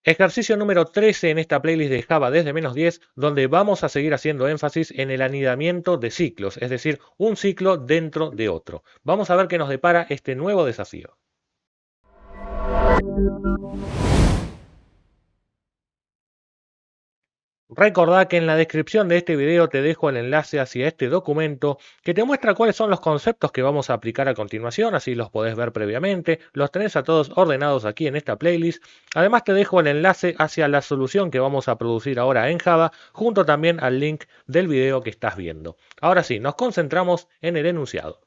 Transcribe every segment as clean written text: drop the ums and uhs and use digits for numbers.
Ejercicio número 13 en esta playlist de Java desde -10, donde vamos a seguir haciendo énfasis en el anidamiento de ciclos, es decir, un ciclo dentro de otro. Vamos a ver qué nos depara este nuevo desafío. Recordá que en la descripción de este video te dejo el enlace hacia este documento que te muestra cuáles son los conceptos que vamos a aplicar a continuación, así los podés ver previamente, los tenés a todos ordenados aquí en esta playlist. Además te dejo el enlace hacia la solución que vamos a producir ahora en Java, junto también al link del video que estás viendo. Ahora sí, nos concentramos en el enunciado.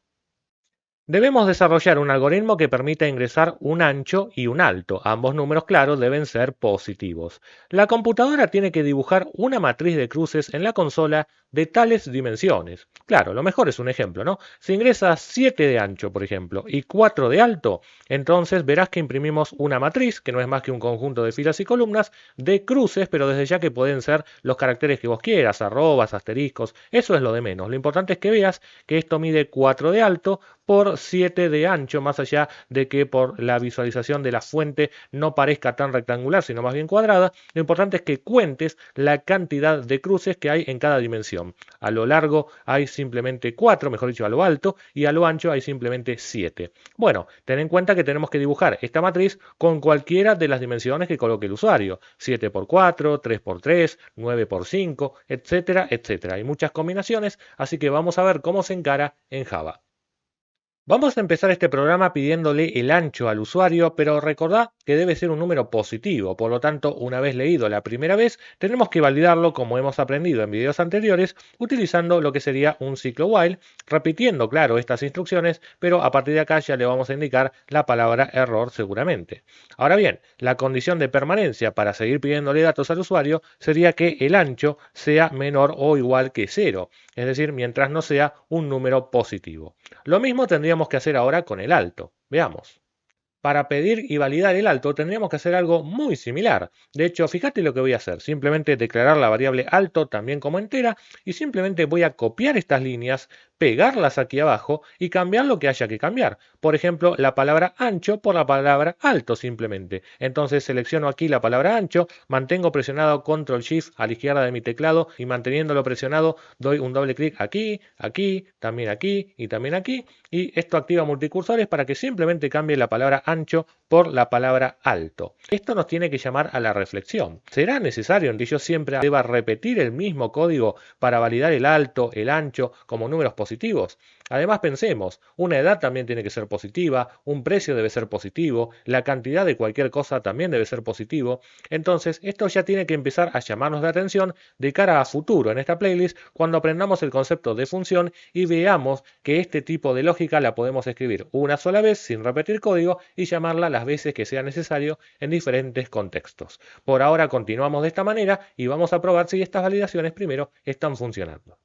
Debemos desarrollar un algoritmo que permita ingresar un ancho y un alto. Ambos números claros deben ser positivos. La computadora tiene que dibujar una matriz de cruces en la consola de tales dimensiones. Claro, lo mejor es un ejemplo, ¿no? Si ingresas 7 de ancho, por ejemplo, y 4 de alto, entonces verás que imprimimos una matriz, que no es más que un conjunto de filas y columnas, de cruces, pero desde ya que pueden ser los caracteres que vos quieras, arrobas, asteriscos, eso es lo de menos. Lo importante es que veas que esto mide 4 de alto por 7 de ancho, más allá de que por la visualización de la fuente no parezca tan rectangular, sino más bien cuadrada. Lo importante es que cuentes la cantidad de cruces que hay en cada dimensión. A lo largo hay simplemente 4, mejor dicho, a lo alto, y a lo ancho hay simplemente 7. Bueno, ten en cuenta que tenemos que dibujar esta matriz con cualquiera de las dimensiones que coloque el usuario. 7 por 4, 3 por 3, 9 por 5, etcétera, etcétera. Hay muchas combinaciones, así que vamos a ver cómo se encara en Java. Vamos a empezar este programa pidiéndole el ancho al usuario, pero recordad que debe ser un número positivo. Por lo tanto, una vez leído la primera vez, tenemos que validarlo como hemos aprendido en videos anteriores, utilizando lo que sería un ciclo while, repitiendo, claro, estas instrucciones, pero a partir de acá ya le vamos a indicar la palabra error seguramente. Ahora bien, la condición de permanencia para seguir pidiéndole datos al usuario sería que el ancho sea menor o igual que 0, es decir, mientras no sea un número positivo. Lo mismo tendríamos que hacer ahora con el alto. Veamos. Para pedir y validar el alto tendríamos que hacer algo muy similar. De hecho, fíjate lo que voy a hacer. Simplemente declarar la variable alto también como entera y simplemente voy a copiar estas líneas, pegarlas aquí abajo y cambiar lo que haya que cambiar. Por ejemplo, la palabra ancho por la palabra alto simplemente. Entonces selecciono aquí la palabra ancho, mantengo presionado Control Shift a la izquierda de mi teclado y manteniéndolo presionado doy un doble clic aquí, aquí, también aquí y también aquí. Y esto activa multicursores para que simplemente cambie la palabra ancho por la palabra alto. Esto nos tiene que llamar a la reflexión. ¿Será necesario que yo siempre deba repetir el mismo código para validar el alto, el ancho como números positivos? Además pensemos, una edad también tiene que ser positiva, un precio debe ser positivo, la cantidad de cualquier cosa también debe ser positivo. Entonces esto ya tiene que empezar a llamarnos la atención de cara a futuro en esta playlist cuando aprendamos el concepto de función y veamos que este tipo de lógica la podemos escribir una sola vez sin repetir código y llamarla las veces que sea necesario en diferentes contextos. Por ahora continuamos de esta manera y vamos a probar si estas validaciones primero están funcionando.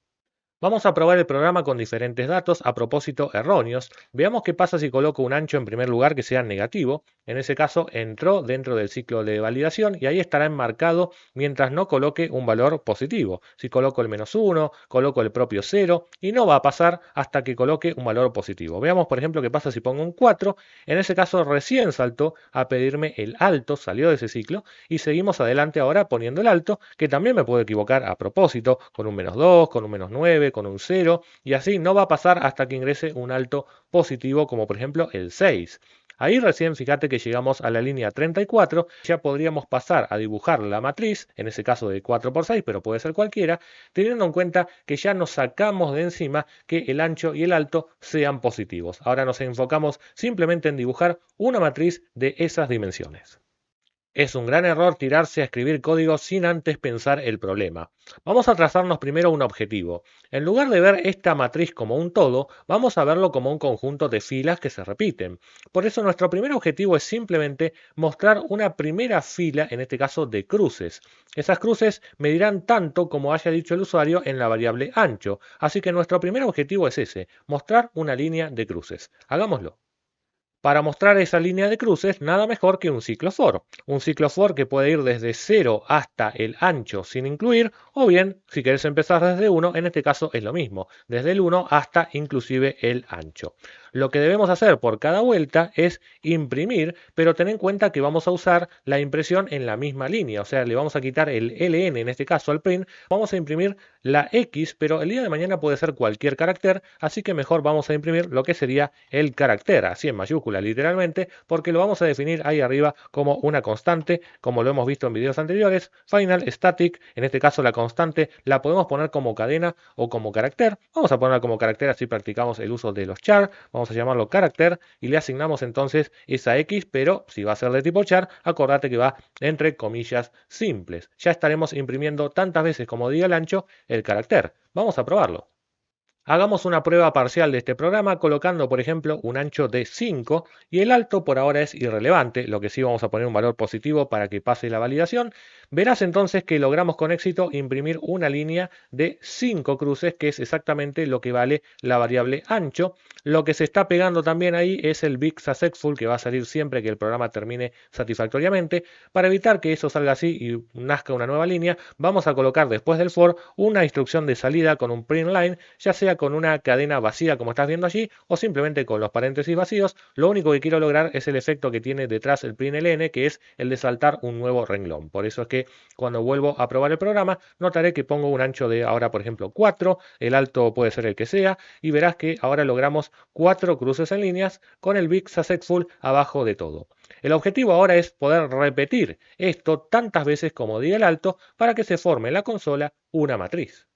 Vamos a probar el programa con diferentes datos a propósito erróneos. Veamos qué pasa si coloco un ancho en primer lugar que sea negativo. En ese caso entró dentro del ciclo de validación y ahí estará enmarcado mientras no coloque un valor positivo. Si coloco el -1, coloco el propio 0 y no va a pasar hasta que coloque un valor positivo. Veamos por ejemplo qué pasa si pongo un 4. En ese caso recién saltó a pedirme el alto, salió de ese ciclo y seguimos adelante ahora poniendo el alto, que también me puedo equivocar a propósito, con un -2, con un -9, con un 0, y así no va a pasar hasta que ingrese un alto positivo, como por ejemplo el 6. Ahí recién fíjate que llegamos a la línea 34, ya podríamos pasar a dibujar la matriz, en ese caso de 4 por 6, pero puede ser cualquiera, teniendo en cuenta que ya nos sacamos de encima que el ancho y el alto sean positivos. Ahora nos enfocamos simplemente en dibujar una matriz de esas dimensiones. Es un gran error tirarse a escribir código sin antes pensar el problema. Vamos a trazarnos primero un objetivo. En lugar de ver esta matriz como un todo, vamos a verlo como un conjunto de filas que se repiten. Por eso nuestro primer objetivo es simplemente mostrar una primera fila, en este caso de cruces. Esas cruces medirán tanto como haya dicho el usuario en la variable ancho. Así que nuestro primer objetivo es ese, mostrar una línea de cruces. Hagámoslo. Para mostrar esa línea de cruces, nada mejor que un ciclo for. Un ciclo for que puede ir desde 0 hasta el ancho sin incluir, o bien, si querés empezar desde 1, en este caso es lo mismo, desde el 1 hasta inclusive el ancho. Lo que debemos hacer por cada vuelta es imprimir, pero ten en cuenta que vamos a usar la impresión en la misma línea, o sea, le vamos a quitar el LN en este caso al print, vamos a imprimir la X, pero el día de mañana puede ser cualquier carácter, así que mejor vamos a imprimir lo que sería el carácter, así en mayúscula literalmente, porque lo vamos a definir ahí arriba como una constante, como lo hemos visto en videos anteriores, final static, en este caso la constante la podemos poner como cadena o como carácter, vamos a ponerla como carácter así practicamos el uso de los char, vamos a llamarlo carácter y le asignamos entonces esa X, pero si va a ser de tipo char, acordate que va entre comillas simples. Ya estaremos imprimiendo tantas veces como diga el ancho el carácter. Vamos a probarlo. Hagamos una prueba parcial de este programa colocando, por ejemplo, un ancho de 5 y el alto por ahora es irrelevante, lo que sí vamos a poner un valor positivo para que pase la validación. Verás entonces que logramos con éxito imprimir una línea de 5 cruces, que es exactamente lo que vale la variable ancho. Lo que se está pegando también ahí es el big successful, que va a salir siempre que el programa termine satisfactoriamente. Para evitar que eso salga así y nazca una nueva línea, vamos a colocar después del for una instrucción de salida con un print line, ya sea con una cadena vacía como estás viendo allí o simplemente con los paréntesis vacíos. Lo único que quiero lograr es el efecto que tiene detrás el println, que es el de saltar un nuevo renglón. Por eso es que cuando vuelvo a probar el programa notaré que pongo un ancho de ahora por ejemplo 4, el alto puede ser el que sea y verás que ahora logramos 4 cruces en líneas con el big successful abajo de todo. El objetivo ahora es poder repetir esto tantas veces como diga el alto para que se forme en la consola una matriz.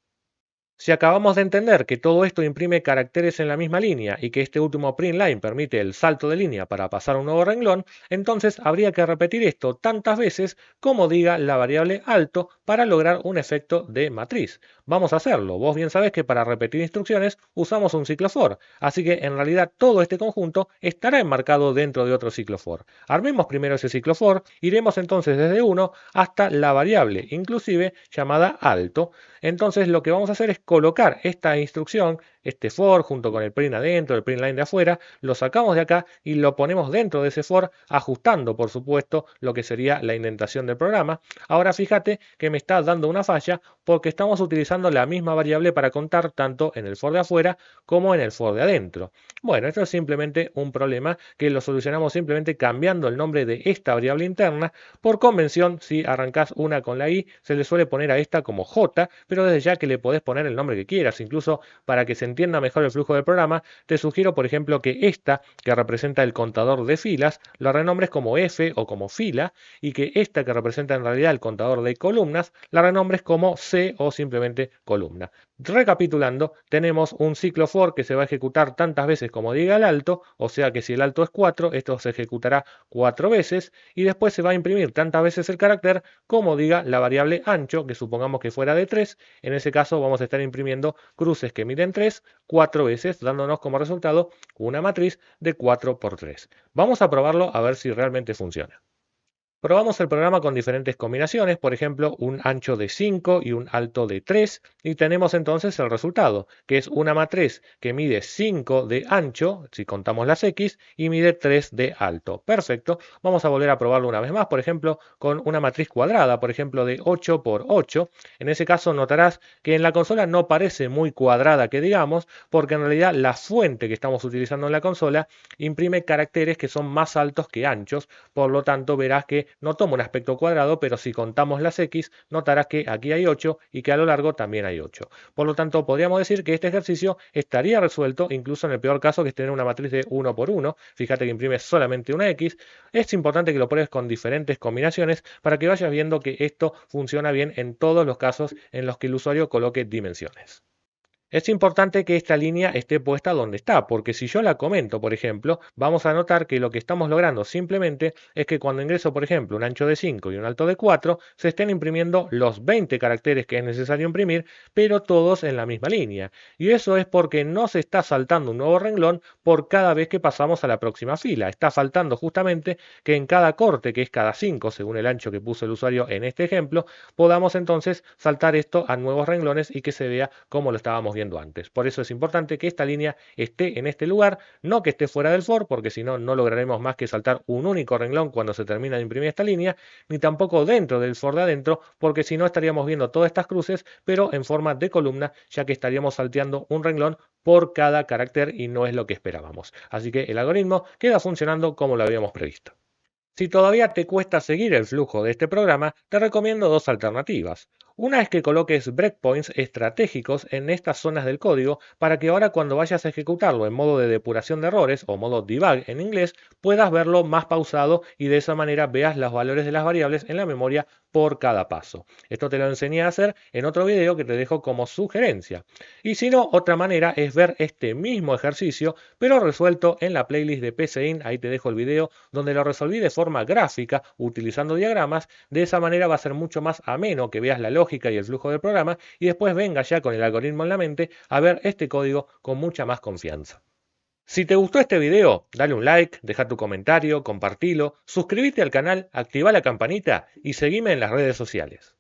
Si acabamos de entender que todo esto imprime caracteres en la misma línea y que este último print line permite el salto de línea para pasar a un nuevo renglón, entonces habría que repetir esto tantas veces como diga la variable alto para lograr un efecto de matriz. Vamos a hacerlo. Vos bien sabés que para repetir instrucciones usamos un ciclo for, así que en realidad todo este conjunto estará enmarcado dentro de otro ciclo for. Armemos primero ese ciclo for, iremos entonces desde 1 hasta la variable inclusive llamada alto. Entonces lo que vamos a hacer es colocar esta instrucción, este for junto con el print adentro, el print line de afuera, lo sacamos de acá y lo ponemos dentro de ese for, ajustando por supuesto lo que sería la indentación del programa. Ahora fíjate que me está dando una falla porque estamos utilizando la misma variable para contar tanto en el for de afuera como en el for de adentro. Bueno, esto es simplemente un problema que lo solucionamos simplemente cambiando el nombre de esta variable interna. Por convención, si arrancás una con la i, se le suele poner a esta como j, pero desde ya que le podés poner el nombre que quieras. Incluso para que se entienda mejor el flujo del programa, te sugiero, por ejemplo, que esta, que representa el contador de filas, la renombres como f o como fila, y que esta, que representa en realidad el contador de columnas, la renombres como c o simplemente columna. Recapitulando, tenemos un ciclo for que se va a ejecutar tantas veces como diga el alto, o sea que si el alto es 4, esto se ejecutará 4 veces, y después se va a imprimir tantas veces el carácter como diga la variable ancho, que supongamos que fuera de 3, en ese caso vamos a estar imprimiendo cruces que miden 3 4 veces, dándonos como resultado una matriz de 4 por 3. Vamos a probarlo a ver si realmente funciona. Probamos el programa con diferentes combinaciones, por ejemplo, un ancho de 5 y un alto de 3, y tenemos entonces el resultado, que es una matriz que mide 5 de ancho, si contamos las X, y mide 3 de alto. Perfecto. Vamos a volver a probarlo una vez más, por ejemplo, con una matriz cuadrada, por ejemplo, de 8 por 8. En ese caso notarás que en la consola no parece muy cuadrada que digamos, porque en realidad la fuente que estamos utilizando en la consola imprime caracteres que son más altos que anchos, por lo tanto verás que no toma un aspecto cuadrado, pero si contamos las X, notarás que aquí hay 8 y que a lo largo también hay 8. Por lo tanto, podríamos decir que este ejercicio estaría resuelto, incluso en el peor caso, que es tener una matriz de 1 por 1. Fíjate que imprime solamente una X. Es importante que lo pruebes con diferentes combinaciones para que vayas viendo que esto funciona bien en todos los casos en los que el usuario coloque dimensiones. Es importante que esta línea esté puesta donde está, porque si yo la comento, por ejemplo, vamos a notar que lo que estamos logrando simplemente es que cuando ingreso, por ejemplo, un ancho de 5 y un alto de 4, se estén imprimiendo los 20 caracteres que es necesario imprimir, pero todos en la misma línea. Y eso es porque no se está saltando un nuevo renglón por cada vez que pasamos a la próxima fila. Está faltando justamente que en cada corte, que es cada 5, según el ancho que puso el usuario en este ejemplo, podamos entonces saltar esto a nuevos renglones y que se vea como lo estábamos viendo antes. Por eso es importante que esta línea esté en este lugar, no que esté fuera del for, porque si no, no lograremos más que saltar un único renglón cuando se termina de imprimir esta línea, ni tampoco dentro del for de adentro, porque si no estaríamos viendo todas estas cruces, pero en forma de columna, ya que estaríamos salteando un renglón por cada carácter y no es lo que esperábamos. Así que el algoritmo queda funcionando como lo habíamos previsto. Si todavía te cuesta seguir el flujo de este programa, te recomiendo dos alternativas. Una es que coloques breakpoints estratégicos en estas zonas del código para que ahora cuando vayas a ejecutarlo en modo de depuración de errores o modo debug en inglés, puedas verlo más pausado y de esa manera veas los valores de las variables en la memoria por cada paso. Esto te lo enseñé a hacer en otro video que te dejo como sugerencia. Y si no, otra manera es ver este mismo ejercicio, pero resuelto en la playlist de PCInt, ahí te dejo el video, donde lo resolví de forma gráfica, utilizando diagramas. De esa manera va a ser mucho más ameno que veas la lógica y el flujo del programa y después venga ya con el algoritmo en la mente a ver este código con mucha más confianza. Si te gustó este video, dale un like, deja tu comentario, compartilo, suscríbete al canal, activa la campanita y seguime en las redes sociales.